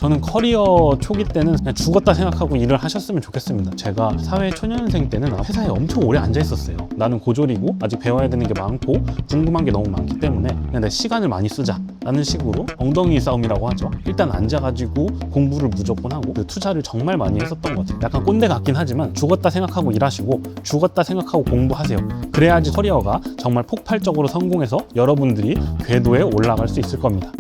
저는 커리어 초기 때는 그냥 죽었다 생각하고 일을 하셨으면 좋겠습니다. 제가 사회 초년생 때는 회사에 엄청 오래 앉아 있었어요. 나는 고졸이고 아직 배워야 되는 게 많고 궁금한 게 너무 많기 때문에 그냥 내 시간을 많이 쓰자 라는 식으로 엉덩이 싸움이라고 하죠. 일단 앉아가지고 공부를 무조건 하고 그 투자를 정말 많이 했었던 것 같아요. 약간 꼰대 같긴 하지만 죽었다 생각하고 일하시고 죽었다 생각하고 공부하세요. 그래야지 커리어가 정말 폭발적으로 성공해서 여러분들이 궤도에 올라갈 수 있을 겁니다.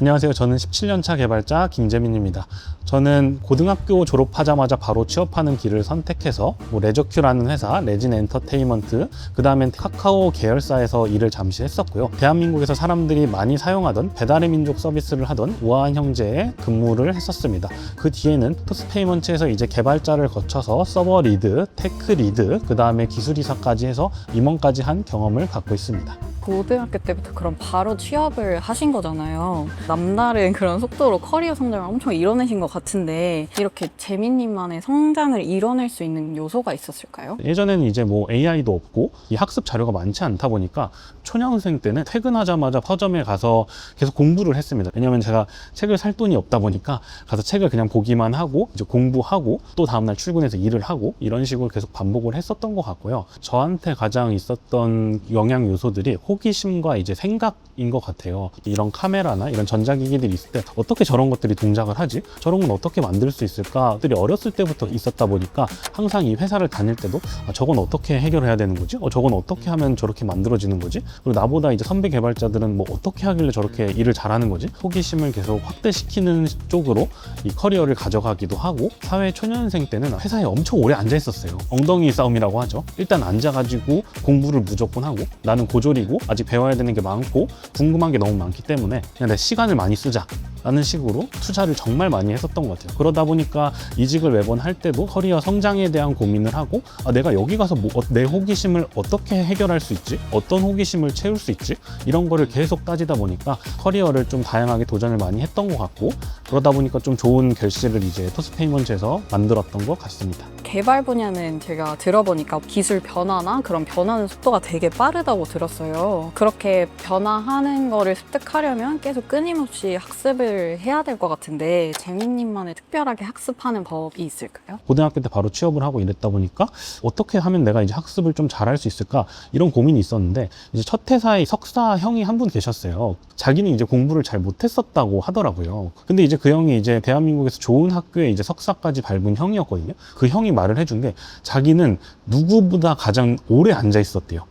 안녕하세요. 저는 17년차 개발자 김재민입니다. 저는 고등학교 졸업하자마자 바로 취업하는 길을 선택해서 레저큐라는 회사, 레진 엔터테인먼트, 그 다음엔 카카오 계열사에서 일을 잠시 했었고요. 대한민국에서 사람들이 많이 사용하던 배달의 민족 서비스를 하던 우아한 형제에 근무를 했었습니다. 그 뒤에는 토스페이먼트에서 이제 개발자를 거쳐서 서버 리드, 테크 리드, 그 다음에 기술이사까지 해서 임원까지 한 경험을 갖고 있습니다. 고등학교 때부터 그럼 바로 취업을 하신 거잖아요. 남다른 그런 속도로 커리어 성장을 엄청 이뤄내신 것 같은데 이렇게 재민님만의 성장을 이뤄낼 수 있는 요소가 있었을까요? 예전에는 이제 AI도 없고 이 학습 자료가 많지 않다 보니까 초년생 때는 퇴근하자마자 서점에 가서 계속 공부를 했습니다. 왜냐면 제가 책을 살 돈이 없다 보니까 가서 책을 그냥 보기만 하고 이제 공부하고 또 다음날 출근해서 일을 하고 이런 식으로 계속 반복을 했었던 것 같고요. 저한테 가장 있었던 영향 요소들이 호기심과 이제 생각인 것 같아요. 이런 카메라나 이런 전자기기들이 있을 때 어떻게 저런 것들이 동작을 하지? 저런 건 어떻게 만들 수 있을까?들이 어렸을 때부터 있었다 보니까 항상 이 회사를 다닐 때도 저건 어떻게 해결해야 되는 거지? 저건 어떻게 하면 저렇게 만들어지는 거지? 그리고 나보다 이제 선배 개발자들은 어떻게 하길래 저렇게 일을 잘하는 거지? 호기심을 계속 확대시키는 쪽으로 이 커리어를 가져가기도 하고 사회 초년생 때는 회사에 엄청 오래 앉아 있었어요. 엉덩이 싸움이라고 하죠. 일단 앉아가지고 공부를 무조건 하고 나는 고졸이고 아직 배워야 되는 게 많고 궁금한 게 너무 많기 때문에 그냥 내 시간을 많이 쓰자 라는 식으로 투자를 정말 많이 했었던 것 같아요. 그러다 보니까 이직을 매번 할 때도 커리어 성장에 대한 고민을 하고 내가 여기 가서 내 호기심을 어떻게 해결할 수 있지? 어떤 호기심을 채울 수 있지? 이런 거를 계속 따지다 보니까 커리어를 좀 다양하게 도전을 많이 했던 것 같고 그러다 보니까 좀 좋은 결실을 이제 토스페이먼트에서 만들었던 것 같습니다. 개발 분야는 제가 들어보니까 기술 변화나 그런 변하는 속도가 되게 빠르다고 들었어요. 그렇게 변화하는 거를 습득하려면 계속 끊임없이 학습을 해야 될 것 같은데 재민님만의 특별하게 학습하는 법이 있을까요? 고등학교 때 바로 취업을 하고 이랬다 보니까 어떻게 하면 내가 이제 학습을 좀 잘할 수 있을까 이런 고민이 있었는데 이제 첫 회사에 석사 형이 한 분 계셨어요. 자기는 이제 공부를 잘 못했었다고 하더라고요. 근데 이제 그 형이 이제 대한민국에서 좋은 학교에 이제 석사까지 밟은 형이었거든요. 그 형이 말을 해준 게 자기는 누구보다 가장 오래 앉아 있었대요.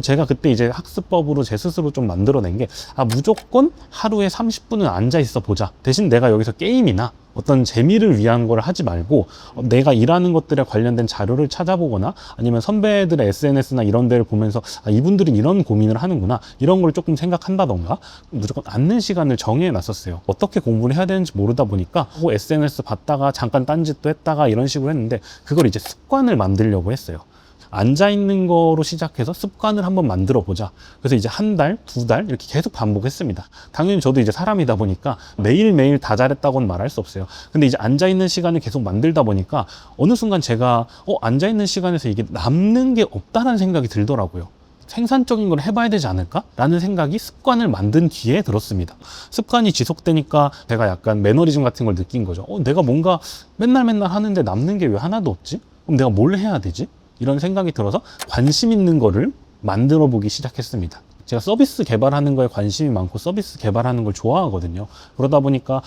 제가 그때 이제 학습법으로 제 스스로 좀 만들어낸 게 무조건 하루에 30분은 앉아 있어 보자. 대신 내가 여기서 게임이나 어떤 재미를 위한 걸 하지 말고 내가 일하는 것들에 관련된 자료를 찾아보거나 아니면 선배들의 SNS나 이런 데를 보면서 이분들은 이런 고민을 하는구나 이런 걸 조금 생각한다던가 무조건 앉는 시간을 정해 놨었어요. 어떻게 공부를 해야 되는지 모르다 보니까 SNS 봤다가 잠깐 딴짓도 했다가 이런 식으로 했는데 그걸 이제 습관을 만들려고 했어요. 앉아있는 거로 시작해서 습관을 한번 만들어 보자. 그래서 이제 한 달, 두 달 이렇게 계속 반복했습니다. 당연히 저도 이제 사람이다 보니까 매일매일 다 잘했다고는 말할 수 없어요. 근데 이제 앉아있는 시간을 계속 만들다 보니까 어느 순간 제가 앉아있는 시간에서 이게 남는 게 없다는 생각이 들더라고요. 생산적인 걸 해봐야 되지 않을까? 라는 생각이 습관을 만든 뒤에 들었습니다. 습관이 지속되니까 제가 약간 매너리즘 같은 걸 느낀 거죠. 내가 뭔가 맨날 하는데 남는 게 왜 하나도 없지? 그럼 내가 뭘 해야 되지? 이런 생각이 들어서 관심 있는 거를 만들어 보기 시작했습니다. 제가 서비스 개발하는 거에 관심이 많고 서비스 개발하는 걸 좋아하거든요. 그러다 보니까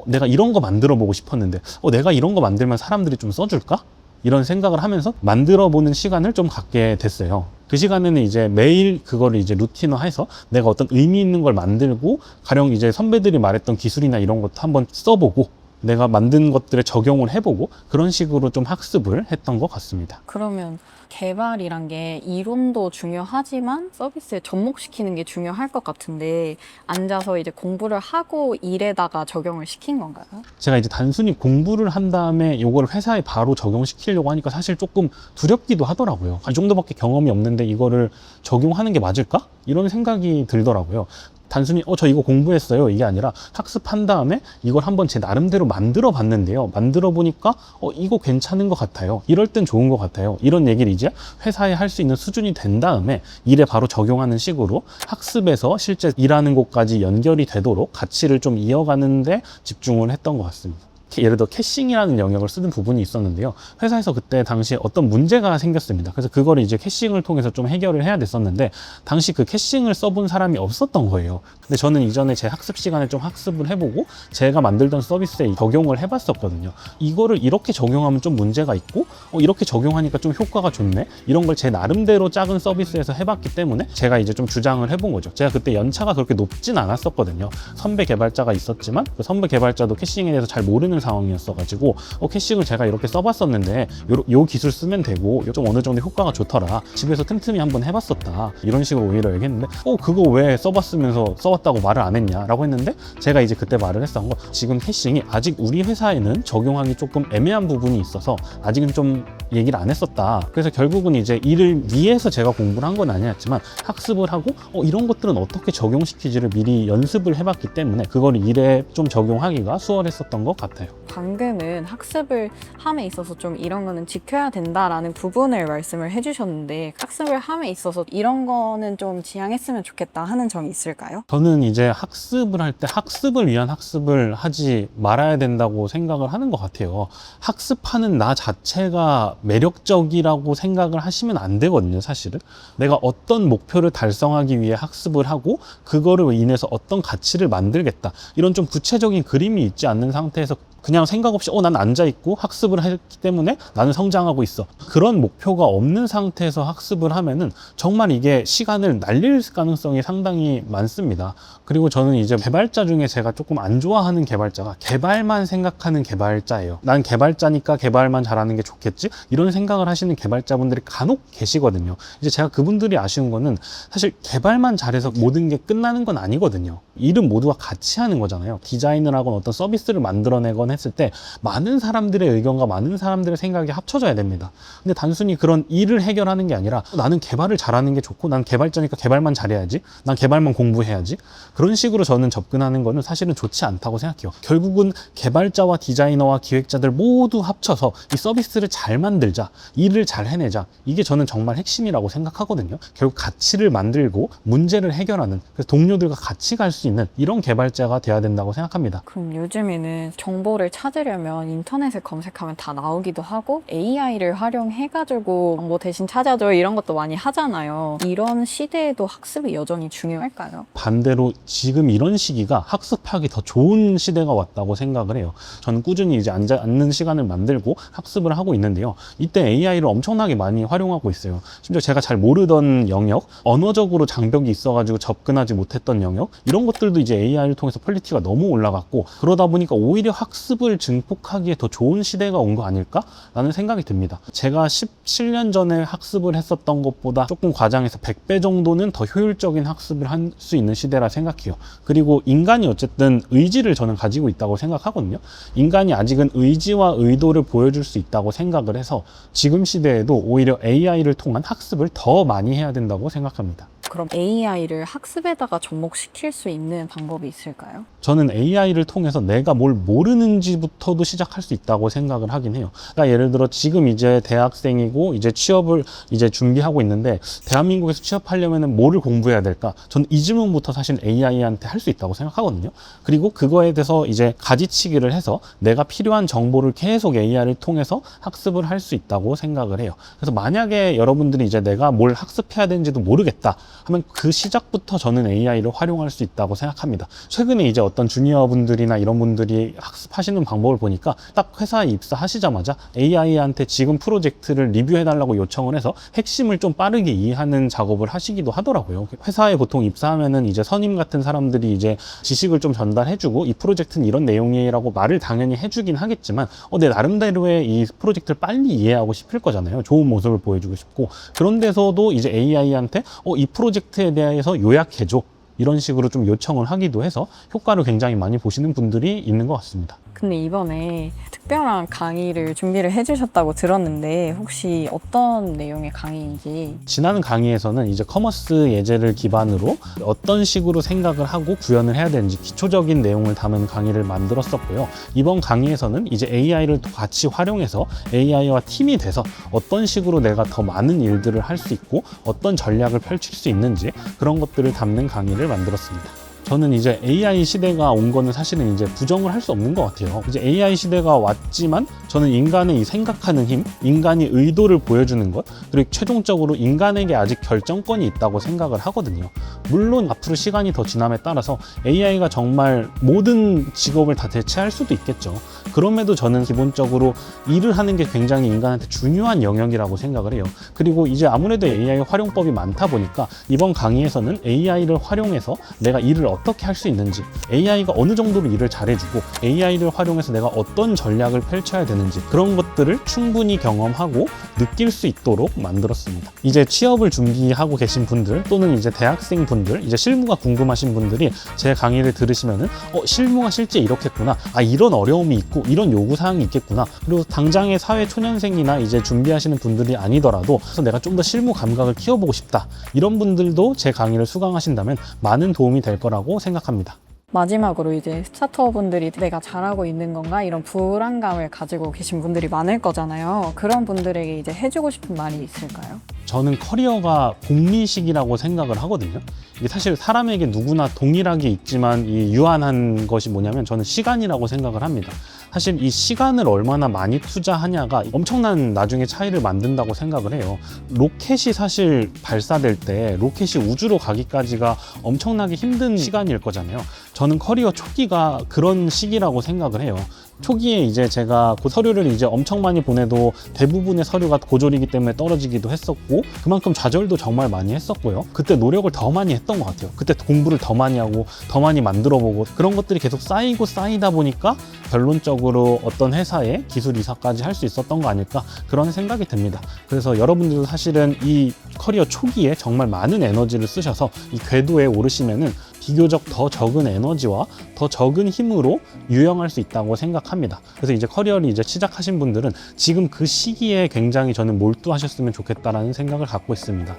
내가 이런 거 만들어 보고 싶었는데 내가 이런 거 만들면 사람들이 좀 써줄까? 이런 생각을 하면서 만들어 보는 시간을 좀 갖게 됐어요. 그 시간에는 이제 매일 그거를 이제 루틴화해서 내가 어떤 의미 있는 걸 만들고 가령 이제 선배들이 말했던 기술이나 이런 것도 한번 써보고 내가 만든 것들에 적용을 해보고 그런 식으로 좀 학습을 했던 것 같습니다. 그러면 개발이란 게 이론도 중요하지만 서비스에 접목시키는 게 중요할 것 같은데 앉아서 이제 공부를 하고 일에다가 적용을 시킨 건가요? 제가 이제 단순히 공부를 한 다음에 이걸 회사에 바로 적용시키려고 하니까 사실 조금 두렵기도 하더라고요. 이 정도밖에 경험이 없는데 이거를 적용하는 게 맞을까? 이런 생각이 들더라고요. 단순히 저 이거 공부했어요 이게 아니라 학습한 다음에 이걸 한번 제 나름대로 만들어 봤는데요. 만들어 보니까 이거 괜찮은 것 같아요. 이럴 땐 좋은 것 같아요. 이런 얘기를 이제 회사에 할 수 있는 수준이 된 다음에 일에 바로 적용하는 식으로 학습에서 실제 일하는 곳까지 연결이 되도록 가치를 좀 이어가는데 집중을 했던 것 같습니다. 예를 들어 캐싱이라는 영역을 쓰는 부분이 있었는데요. 회사에서 그때 당시에 어떤 문제가 생겼습니다. 그래서 그거를 이제 캐싱을 통해서 좀 해결을 해야 됐었는데 당시 그 캐싱을 써본 사람이 없었던 거예요. 근데 저는 이전에 제 학습 시간에 좀 학습을 해보고 제가 만들던 서비스에 적용을 해봤었거든요. 이거를 이렇게 적용하면 좀 문제가 있고 이렇게 적용하니까 좀 효과가 좋네. 이런 걸 제 나름대로 작은 서비스에서 해봤기 때문에 제가 이제 좀 주장을 해본 거죠. 제가 그때 연차가 그렇게 높진 않았었거든요. 선배 개발자가 있었지만 그 선배 개발자도 캐싱에 대해서 잘 모르는 상황이었어가지고 캐싱을 제가 이렇게 써봤었는데 요 기술 쓰면 되고 좀 어느 정도 효과가 좋더라. 집에서 틈틈이 한번 해봤었다. 이런 식으로 오히려 얘기했는데 그거 왜 써봤으면서 써왔다고 말을 안 했냐 라고 했는데 제가 이제 그때 말을 했던 거 지금 캐싱이 아직 우리 회사에는 적용하기 조금 애매한 부분이 있어서 아직은 좀 얘기를 안 했었다. 그래서 결국은 이제 일을 위해서 제가 공부를 한 건 아니었지만 학습을 하고 이런 것들은 어떻게 적용시키지를 미리 연습을 해봤기 때문에 그걸 일에 좀 적용하기가 수월했었던 것 같아요. 방금은 학습을 함에 있어서 좀 이런 거는 지켜야 된다라는 부분을 말씀을 해주셨는데 학습을 함에 있어서 이런 거는 좀 지향했으면 좋겠다 하는 점이 있을까요? 저는 이제 학습을 할 때 학습을 위한 학습을 하지 말아야 된다고 생각을 하는 것 같아요. 학습하는 나 자체가 매력적이라고 생각을 하시면 안 되거든요, 사실은. 내가 어떤 목표를 달성하기 위해 학습을 하고 그거를 인해서 어떤 가치를 만들겠다. 이런 좀 구체적인 그림이 있지 않는 상태에서 그냥 생각 없이 난 앉아있고 학습을 했기 때문에 나는 성장하고 있어. 그런 목표가 없는 상태에서 학습을 하면은 정말 이게 시간을 날릴 가능성이 상당히 많습니다. 그리고 저는 이제 개발자 중에 제가 조금 안 좋아하는 개발자가 개발만 생각하는 개발자예요. 난 개발자니까 개발만 잘하는 게 좋겠지? 이런 생각을 하시는 개발자분들이 간혹 계시거든요. 이제 제가 그분들이 아쉬운 거는 사실 개발만 잘해서 모든 게 끝나는 건 아니거든요. 일은 모두가 같이 하는 거잖아요. 디자인을 하거나 어떤 서비스를 만들어내거나 했을 때 많은 사람들의 의견과 많은 사람들의 생각이 합쳐져야 됩니다. 근데 단순히 그런 일을 해결하는 게 아니라 나는 개발을 잘하는 게 좋고 난 개발자니까 개발만 잘해야지, 난 개발만 공부해야지, 그런 식으로 저는 접근하는 거는 사실은 좋지 않다고 생각해요. 결국은 개발자와 디자이너와 기획자들 모두 합쳐서 이 서비스를 잘 만들자, 일을 잘 해내자, 이게 저는 정말 핵심이라고 생각하거든요. 결국 가치를 만들고 문제를 해결하는, 그래서 동료들과 같이 갈 수 있는 이런 개발자가 돼야 된다고 생각합니다. 그럼 요즘에는 정보를 찾으려면 인터넷에 검색하면 다 나오기도 하고 AI를 활용해가지고 정보 대신 찾아줘 이런 것도 많이 하잖아요. 이런 시대에도 학습이 여전히 중요할까요? 반대로 지금 이런 시기가 학습하기 더 좋은 시대가 왔다고 생각을 해요. 저는 꾸준히 이제 앉는 시간을 만들고 학습을 하고 있는데요. 이때 AI를 엄청나게 많이 활용하고 있어요. 심지어 제가 잘 모르던 영역, 언어적으로 장벽이 있어가지고 접근하지 못했던 영역, 이런 것들도 이제 AI를 통해서 퀄리티가 너무 올라갔고 그러다 보니까 오히려 학습을 증폭하기에 더 좋은 시대가 온 거 아닐까라는 생각이 듭니다. 제가 17년 전에 학습을 했었던 것보다 조금 과장해서 100배 정도는 더 효율적인 학습을 할 수 있는 시대라 생각해요. 그리고 인간이 어쨌든 의지를 저는 가지고 있다고 생각하거든요. 인간이 아직은 의지와 의도를 보여줄 수 있다고 생각을 해서 지금 시대에도 오히려 AI를 통한 학습을 더 많이 해야 된다고 생각합니다. 그럼 AI를 학습에다가 접목시킬 수 있는 방법이 있을까요? 저는 AI를 통해서 내가 뭘 모르는지부터도 시작할 수 있다고 생각을 하긴 해요. 그러니까 예를 들어 지금 이제 대학생이고 이제 취업을 이제 준비하고 있는데 대한민국에서 취업하려면 뭐를 공부해야 될까? 저는 이 질문부터 사실 AI한테 할 수 있다고 생각하거든요. 그리고 그거에 대해서 이제 가지치기를 해서 내가 필요한 정보를 계속 AI를 통해서 학습을 할 수 있다고 생각을 해요. 그래서 만약에 여러분들이 이제 내가 뭘 학습해야 되는지도 모르겠다 하면 그 시작부터 저는 AI를 활용할 수 있다고 생각합니다. 최근에 이제 어떤 주니어 분들이나 이런 분들이 학습하시는 방법을 보니까 딱 회사에 입사하시자마자 AI한테 지금 프로젝트를 리뷰해달라고 요청을 해서 핵심을 좀 빠르게 이해하는 작업을 하시기도 하더라고요. 회사에 보통 입사하면은 이제 선임 같은 사람들이 이제 지식을 좀 전달해주고 이 프로젝트는 이런 내용이라고 말을 당연히 해주긴 하겠지만 내 나름대로의 이 프로젝트를 빨리 이해하고 싶을 거잖아요. 좋은 모습을 보여주고 싶고 그런 데서도 이제 AI한테 이 프로젝트에 대해서 요약해줘. 이런 식으로 좀 요청을 하기도 해서 효과를 굉장히 많이 보시는 분들이 있는 것 같습니다. 근데 이번에 특별한 강의를 준비를 해주셨다고 들었는데 혹시 어떤 내용의 강의인지. 지난 강의에서는 이제 커머스 예제를 기반으로 어떤 식으로 생각을 하고 구현을 해야 되는지 기초적인 내용을 담은 강의를 만들었었고요. 이번 강의에서는 이제 AI를 같이 활용해서 AI와 팀이 돼서 어떤 식으로 내가 더 많은 일들을 할 수 있고 어떤 전략을 펼칠 수 있는지 그런 것들을 담는 강의를 만들었습니다. 저는 이제 AI 시대가 온 거는 사실은 이제 부정을 할 수 없는 것 같아요. 이제 AI 시대가 왔지만 저는 인간의 이 생각하는 힘, 인간이 의도를 보여주는 것, 그리고 최종적으로 인간에게 아직 결정권이 있다고 생각을 하거든요. 물론 앞으로 시간이 더 지남에 따라서 AI가 정말 모든 직업을 다 대체할 수도 있겠죠. 그럼에도 저는 기본적으로 일을 하는 게 굉장히 인간한테 중요한 영역이라고 생각을 해요. 그리고 이제 아무래도 AI 활용법이 많다 보니까 이번 강의에서는 AI를 활용해서 내가 일을 어떻게 할 수 있는지, AI가 어느 정도로 일을 잘해주고 AI를 활용해서 내가 어떤 전략을 펼쳐야 되는지 그런 것들을 충분히 경험하고 느낄 수 있도록 만들었습니다. 이제 취업을 준비하고 계신 분들 또는 이제 대학생 분들, 이제 실무가 궁금하신 분들이 제 강의를 들으시면은 실무가 실제 이렇겠구나, 이런 어려움이 있고 이런 요구사항이 있겠구나, 그리고 당장의 사회 초년생이나 이제 준비하시는 분들이 아니더라도 그래서 내가 좀 더 실무 감각을 키워보고 싶다, 이런 분들도 제 강의를 수강하신다면 많은 도움이 될 거라고 생각합니다. 마지막으로 이제 스타트업분들이 내가 잘하고 있는 건가 이런 불안감을 가지고 계신 분들이 많을 거잖아요. 그런 분들에게 이제 해주고 싶은 말이 있을까요? 저는 커리어가 공리식이라고 생각을 하거든요. 이게 사실 사람에게 누구나 동일하게 있지만 이 유한한 것이 뭐냐면 저는 시간이라고 생각을 합니다. 사실 이 시간을 얼마나 많이 투자하냐가 엄청난 나중에 차이를 만든다고 생각을 해요. 로켓이 사실 발사될 때 로켓이 우주로 가기까지가 엄청나게 힘든 시간일 거잖아요. 저는 커리어 초기가 그런 시기라고 생각을 해요. 초기에 이제 제가 그 서류를 이제 엄청 많이 보내도 대부분의 서류가 고졸이기 때문에 떨어지기도 했었고 그만큼 좌절도 정말 많이 했었고요. 그때 노력을 더 많이 했던 것 같아요. 그때 공부를 더 많이 하고 더 많이 만들어보고 그런 것들이 계속 쌓이고 쌓이다 보니까 결론적으로 어떤 회사에 기술 이사까지 할 수 있었던 거 아닐까, 그런 생각이 듭니다. 그래서 여러분들도 사실은 이 커리어 초기에 정말 많은 에너지를 쓰셔서 이 궤도에 오르시면은 비교적 더 적은 에너지와 더 적은 힘으로 유영할 수 있다고 생각합니다. 그래서 이제 커리어를 이제 시작하신 분들은 지금 그 시기에 굉장히 저는 몰두하셨으면 좋겠다라는 생각을 갖고 있습니다.